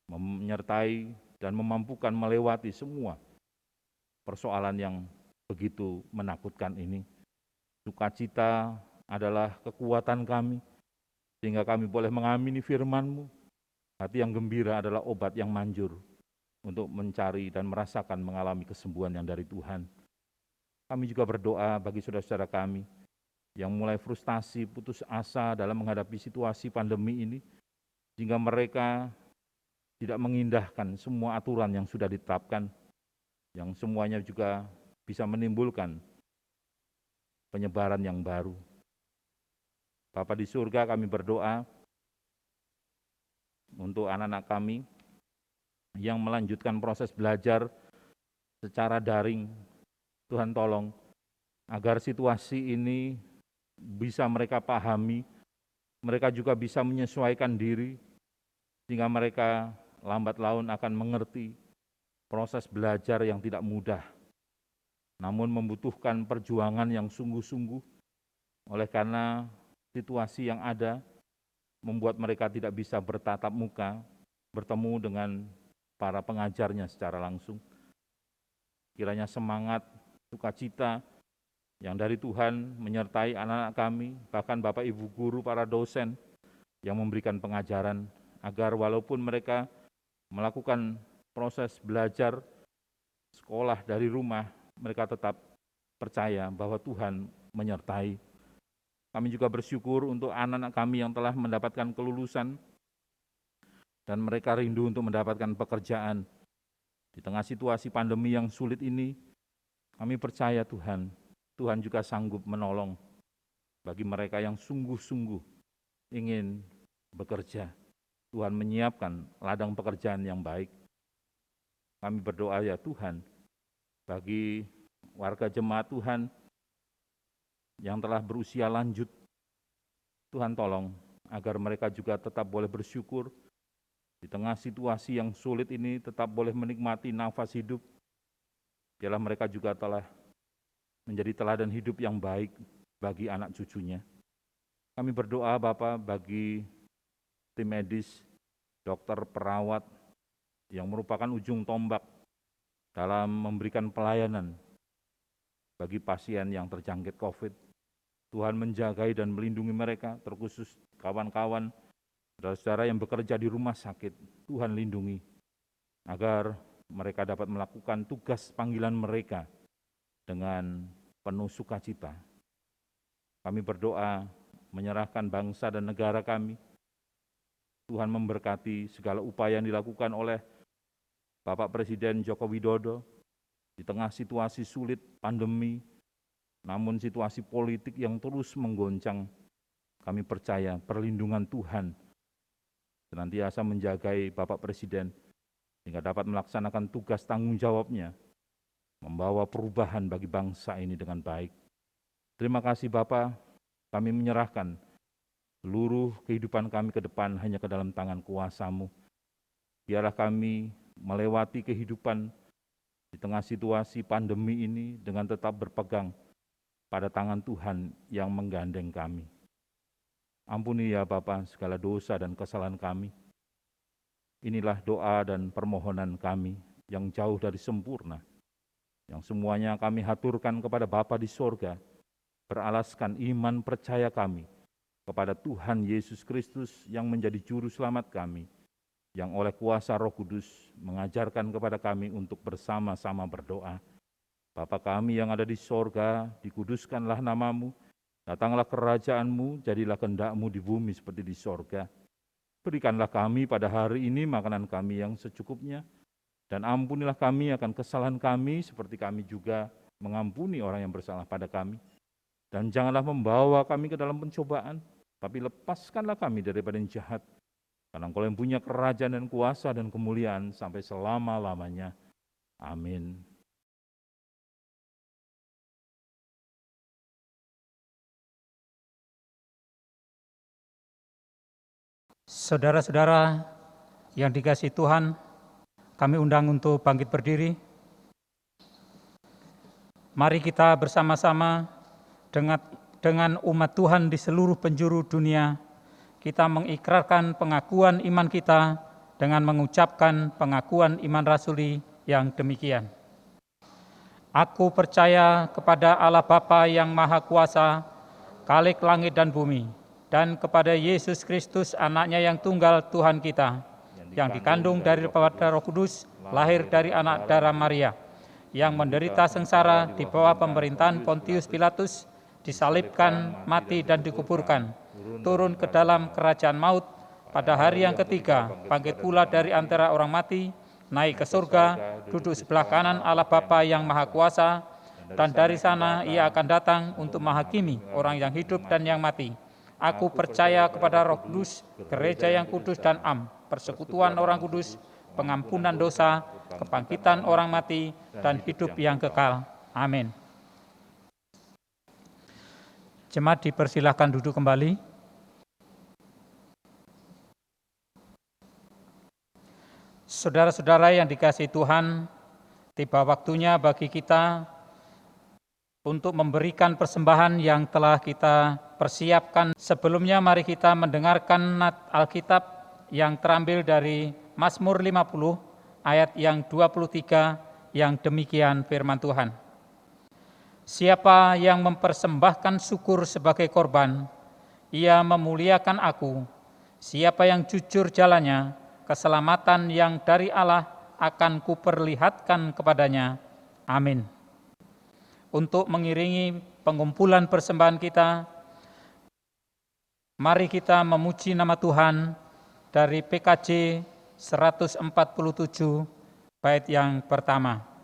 menyertai, dan memampukan melewati semua persoalan yang begitu menakutkan ini. Sukacita adalah kekuatan kami, sehingga kami boleh mengamini firman-Mu. Hati yang gembira adalah obat yang manjur untuk mencari dan merasakan mengalami kesembuhan yang dari Tuhan. Kami juga berdoa bagi saudara-saudara kami yang mulai frustasi, putus asa dalam menghadapi situasi pandemi ini, sehingga mereka tidak mengindahkan semua aturan yang sudah ditetapkan, yang semuanya juga bisa menimbulkan penyebaran yang baru. Bapa di surga, kami berdoa untuk anak-anak kami yang melanjutkan proses belajar secara daring. Tuhan tolong agar situasi ini bisa mereka pahami, mereka juga bisa menyesuaikan diri, sehingga mereka lambat laun akan mengerti proses belajar yang tidak mudah, namun membutuhkan perjuangan yang sungguh-sungguh. Oleh karena situasi yang ada membuat mereka tidak bisa bertatap muka, bertemu dengan para pengajarnya secara langsung. Kiranya semangat, sukacita yang dari Tuhan menyertai anak-anak kami, bahkan Bapak Ibu guru, para dosen yang memberikan pengajaran, agar walaupun mereka melakukan proses belajar sekolah dari rumah, mereka tetap percaya bahwa Tuhan menyertai. Kami juga bersyukur untuk anak-anak kami yang telah mendapatkan kelulusan dan mereka rindu untuk mendapatkan pekerjaan. Di tengah situasi pandemi yang sulit ini, kami percaya Tuhan juga sanggup menolong bagi mereka yang sungguh-sungguh ingin bekerja. Tuhan menyiapkan ladang pekerjaan yang baik. Kami berdoa ya Tuhan, bagi warga jemaat Tuhan yang telah berusia lanjut, Tuhan tolong agar mereka juga tetap boleh bersyukur di tengah situasi yang sulit ini, tetap boleh menikmati nafas hidup. Biarlah mereka juga telah menjadi teladan hidup yang baik bagi anak cucunya. Kami berdoa Bapa bagi tim medis, dokter, perawat yang merupakan ujung tombak dalam memberikan pelayanan bagi pasien yang terjangkit COVID. Tuhan menjagai dan melindungi mereka, terkhusus kawan-kawan, saudara-saudara yang bekerja di rumah sakit. Tuhan lindungi, agar mereka dapat melakukan tugas panggilan mereka dengan penuh sukacita. Kami berdoa menyerahkan bangsa dan negara kami. Tuhan memberkati segala upaya yang dilakukan oleh Bapak Presiden Joko Widodo di tengah situasi sulit pandemi, namun situasi politik yang terus menggoncang. Kami percaya perlindungan Tuhan senantiasa menjagai Bapak Presiden sehingga dapat melaksanakan tugas tanggung jawabnya, membawa perubahan bagi bangsa ini dengan baik. Terima kasih Bapak, kami menyerahkan seluruh kehidupan kami ke depan hanya ke dalam tangan kuasa-Mu. Biarlah kami melewati kehidupan di tengah situasi pandemi ini dengan tetap berpegang pada tangan Tuhan yang menggandeng kami. Ampuni ya Bapa segala dosa dan kesalahan kami. Inilah doa dan permohonan kami yang jauh dari sempurna, yang semuanya kami haturkan kepada Bapa di sorga, beralaskan iman percaya kami kepada Tuhan Yesus Kristus yang menjadi juru selamat kami, yang oleh kuasa Roh Kudus mengajarkan kepada kami untuk bersama-sama berdoa. Bapa kami yang ada di sorga, dikuduskanlah nama-Mu, datanglah kerajaan-Mu, jadilah kehendak-Mu di bumi seperti di sorga. Berikanlah kami pada hari ini makanan kami yang secukupnya, dan ampunilah kami akan kesalahan kami seperti kami juga mengampuni orang yang bersalah pada kami. Dan janganlah membawa kami ke dalam pencobaan, tapi lepaskanlah kami daripada yang jahat. Karena Engkau yang punya kerajaan dan kuasa dan kemuliaan sampai selama-lamanya. Amin. Saudara-saudara yang dikasihi Tuhan, kami undang untuk bangkit berdiri. Mari kita bersama-sama dengan umat Tuhan di seluruh penjuru dunia, kita mengikrarkan pengakuan iman kita dengan mengucapkan pengakuan iman rasuli yang demikian. Aku percaya kepada Allah Bapa yang Maha Kuasa, Khalik langit dan bumi, dan kepada Yesus Kristus, anaknya yang tunggal Tuhan kita, yang dikandung dari Roh Kudus, lahir dari anak darah Maria, yang menderita sengsara di bawah pemerintahan Pontius Pilatus, disalibkan, mati dan dikuburkan, turun ke dalam kerajaan maut, pada hari yang ketiga bangkit pula dari antara orang mati, naik ke surga, duduk sebelah kanan Allah Bapa yang Maha Kuasa, dan dari sana Ia akan datang untuk menghakimi orang yang hidup dan yang mati. Aku percaya kepada Roh Kudus, gereja yang kudus dan am, persekutuan orang kudus, pengampunan dosa, kebangkitan orang mati, dan hidup yang kekal. Amin. Jemaat dipersilahkan duduk kembali. Saudara-saudara yang dikasihi Tuhan, tiba waktunya bagi kita untuk memberikan persembahan yang telah kita persiapkan. Sebelumnya mari kita mendengarkan Alkitab yang terambil dari Mazmur 50 ayat yang 23 yang demikian firman Tuhan. Siapa yang mempersembahkan syukur sebagai korban, ia memuliakan aku. Siapa yang jujur jalannya, keselamatan yang dari Allah akan kuperlihatkan kepadanya. Amin. Untuk mengiringi pengumpulan persembahan kita, mari kita memuji nama Tuhan dari PKJ 147 bait yang pertama.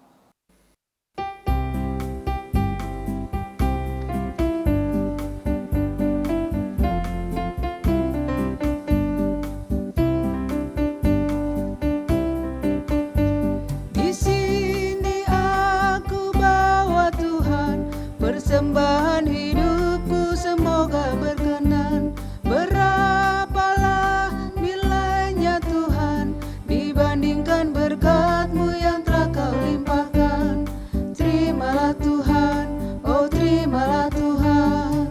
Persembahan hidupku semoga berkenan. Berapalah nilainya Tuhan dibandingkan berkat-Mu yang telah Kau limpahkan. Terimalah Tuhan, oh terimalah Tuhan.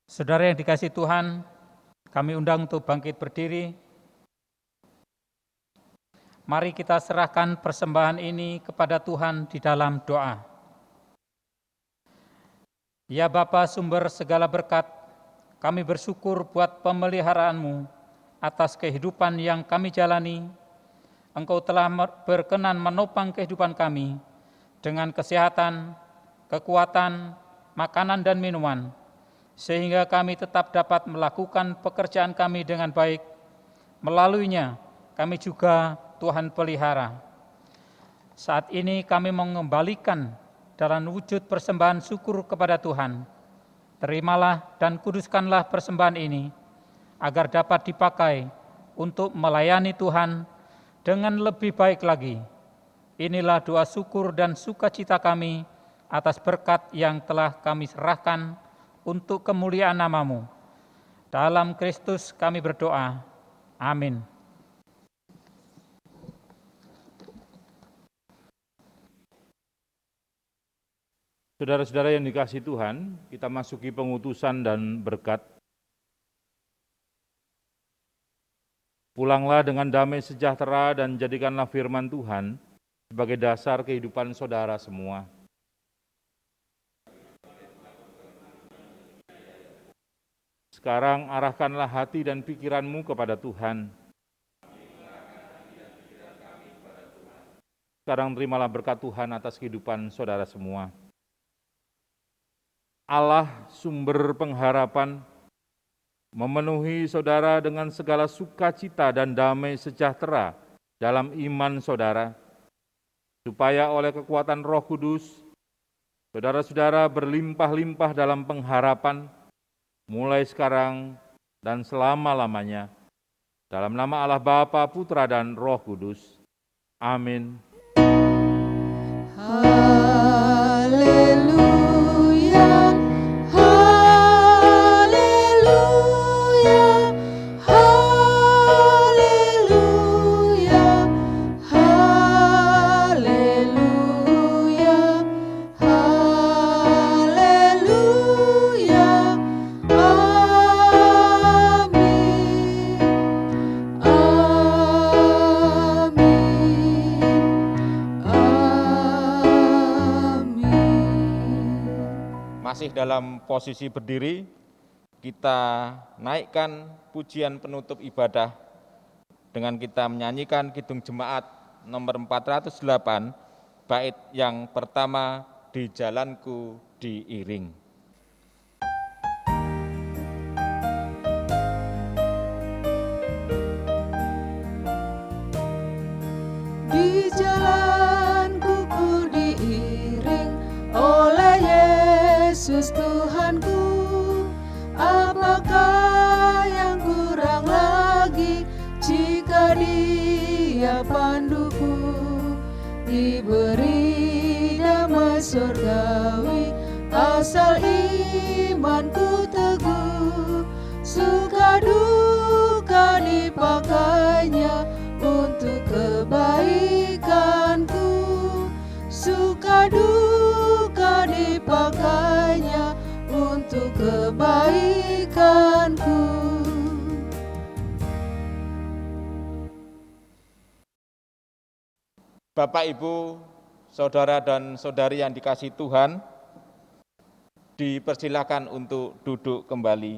Saudara yang dikasihi Tuhan, kami undang untuk bangkit berdiri. Mari kita serahkan persembahan ini kepada Tuhan di dalam doa. Ya Bapa sumber segala berkat, kami bersyukur buat pemeliharaan-Mu atas kehidupan yang kami jalani. Engkau telah berkenan menopang kehidupan kami dengan kesehatan, kekuatan, makanan dan minuman, sehingga kami tetap dapat melakukan pekerjaan kami dengan baik. Melaluinya, kami juga Tuhan pelihara. Saat ini kami mengembalikan dalam wujud persembahan syukur kepada Tuhan. Terimalah dan kuduskanlah persembahan ini, agar dapat dipakai untuk melayani Tuhan dengan lebih baik lagi. Inilah doa syukur dan sukacita kami atas berkat yang telah kami serahkan untuk kemuliaan nama-Mu. Dalam Kristus kami berdoa. Amin. Saudara-saudara yang dikasihi Tuhan, kita masuki pengutusan dan berkat. Pulanglah dengan damai sejahtera dan jadikanlah firman Tuhan sebagai dasar kehidupan saudara semua. Sekarang arahkanlah hati dan pikiranmu kepada Tuhan. Sekarang terimalah berkat Tuhan atas kehidupan saudara semua. Allah sumber pengharapan memenuhi saudara dengan segala sukacita dan damai sejahtera dalam iman saudara, supaya oleh kekuatan Roh Kudus, Saudara-saudara berlimpah-limpah dalam pengharapan, mulai sekarang dan selama-lamanya. Dalam nama Allah Bapa, Putra, dan Roh Kudus. Amin. Haleluya, haleluya, haleluya, haleluya, haleluya. Amin, amin. Masih dalam posisi berdiri, kita naikkan pujian penutup ibadah dengan kita menyanyikan Kidung Jemaat nomor 408, bait yang pertama, Di Jalanku Diiring. Di jalanku ku diiring oleh Yesus Tuhanku. Apakah yang kurang lagi jika Dia panduku? Diberi damai surgawi asal imanku teguh. Suka duka dipakainya untuk kebaikanku. Suka duka dipakainya untuk kebaikanku. Bapak, Ibu, Saudara dan Saudari yang dikasihi Tuhan, dipersilakan untuk duduk kembali.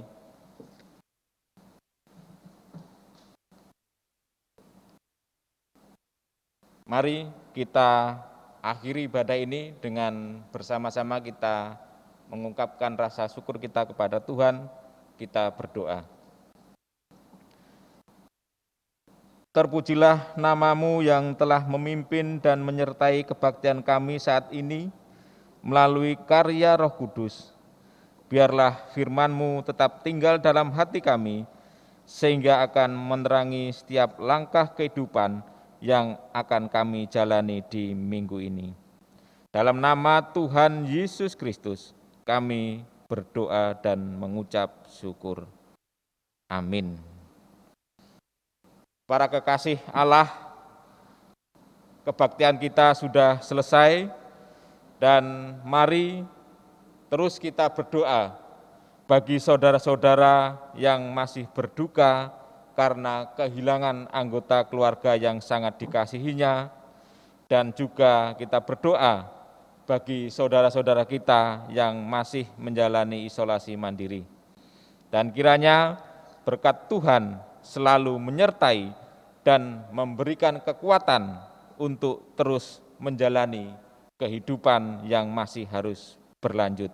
Mari kita akhiri ibadah ini dengan bersama-sama kita mengungkapkan rasa syukur kita kepada Tuhan, kita berdoa. Terpujilah nama-Mu yang telah memimpin dan menyertai kebaktian kami saat ini melalui karya Roh Kudus. Biarlah firman-Mu tetap tinggal dalam hati kami, sehingga akan menerangi setiap langkah kehidupan yang akan kami jalani di minggu ini. Dalam nama Tuhan Yesus Kristus, kami berdoa dan mengucap syukur. Amin. Para kekasih Allah, kebaktian kita sudah selesai, dan mari terus kita berdoa bagi saudara-saudara yang masih berduka karena kehilangan anggota keluarga yang sangat dikasihinya, dan juga kita berdoa bagi saudara-saudara kita yang masih menjalani isolasi mandiri. Dan kiranya berkat Tuhan selalu menyertai dan memberikan kekuatan untuk terus menjalani kehidupan yang masih harus berlanjut.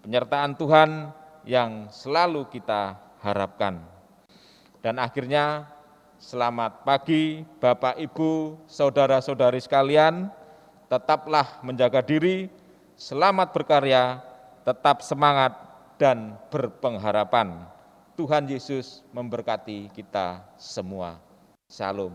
Penyertaan Tuhan yang selalu kita harapkan. Dan akhirnya, selamat pagi Bapak, Ibu, saudara-saudari sekalian, tetaplah menjaga diri, selamat berkarya, tetap semangat dan berpengharapan. Tuhan Yesus memberkati kita semua. Shalom.